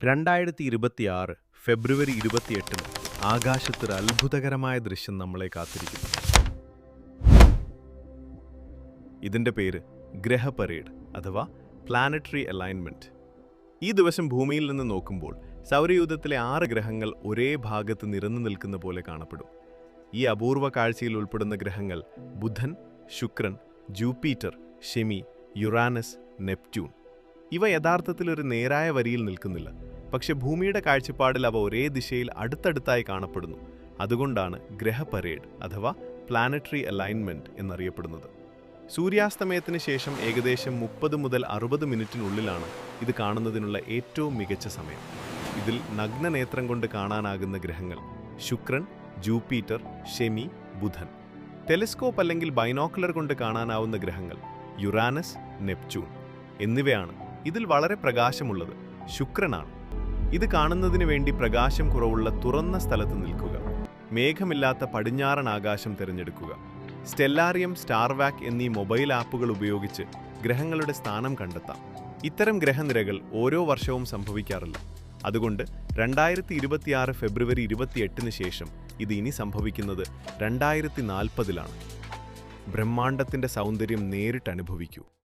2026 ഫെബ്രുവരി 28-ന് ആകാശത്തൊരു അത്ഭുതകരമായ ദൃശ്യം നമ്മളെ കാത്തിരിക്കുന്നു. ഇതിന്റെ പേര് ഗ്രഹ പരേഡ് അഥവാ പ്ലാനറ്ററി അലൈൻമെന്റ്. ഈ ദിവസം ഭൂമിയിൽ നിന്ന് നോക്കുമ്പോൾ സൗരയൂഥത്തിലെ 6 ഗ്രഹങ്ങൾ ഒരേ ഭാഗത്ത് നിരന്നു നിൽക്കുന്ന പോലെ കാണപ്പെടും. ഈ അപൂർവ കാഴ്ചയിൽ ഉൾപ്പെടുന്ന ഗ്രഹങ്ങൾ ബുധൻ, ശുക്രൻ, ജൂപ്പിറ്റർ, ശനി, യുറാനസ്, നെപ്റ്റ്യൂൺ. ഇവ യഥാർത്ഥത്തിൽ ഒരു നേരായ വരിയിൽ നിൽക്കുന്നില്ല, പക്ഷെ ഭൂമിയുടെ കാഴ്ചപ്പാടിൽ അവ ഒരേ ദിശയിൽ അടുത്തടുത്തായി കാണപ്പെടുന്നു. അതുകൊണ്ടാണ് ഗ്രഹ പരേഡ് അഥവാ പ്ലാനറ്ററി അലൈൻമെന്റ് എന്നറിയപ്പെടുന്നത്. സൂര്യാസ്തമയത്തിന് ശേഷം ഏകദേശം 30 മുതൽ 60 മിനിറ്റിനുള്ളിലാണ് ഇത് കാണുന്നതിനുള്ള ഏറ്റവും മികച്ച സമയം. ഇതിൽ നഗ്നനേത്രം കൊണ്ട് കാണാനാകുന്ന ഗ്രഹങ്ങൾ ശുക്രൻ, ജൂപ്പിറ്റർ, ശനി, ബുധൻ. ടെലിസ്കോപ്പ് അല്ലെങ്കിൽ ബൈനോക്കുലർ കൊണ്ട് കാണാനാവുന്ന ഗ്രഹങ്ങൾ യുറാനസ്, നെപ്റ്റ്യൂൺ എന്നിവയാണ്. ഇതിൽ വളരെ പ്രകാശമുള്ളത് ശുക്രനാണ്. ഇത് കാണുന്നതിന് വേണ്ടി പ്രകാശം കുറവുള്ള തുറന്ന സ്ഥലത്ത് നിൽക്കുക. മേഘമില്ലാത്ത പടിഞ്ഞാറൻ ആകാശം തിരഞ്ഞെടുക്കുക. സ്റ്റെല്ലാറിയം, സ്റ്റാർവാക്ക് എന്നീ മൊബൈൽ ആപ്പുകൾ ഉപയോഗിച്ച് ഗ്രഹങ്ങളുടെ സ്ഥാനം കണ്ടെത്താം. ഇത്തരം ഗ്രഹനിരകൾ ഓരോ വർഷവും സംഭവിക്കാറില്ല. അതുകൊണ്ട് 2026 ഫെബ്രുവരി 28-ന് ശേഷം ഇത് ഇനി സംഭവിക്കുന്നത് 2040-ലാണ്. ബ്രഹ്മാണ്ഡത്തിന്റെ സൗന്ദര്യം നേരിട്ട് അനുഭവിക്കൂ.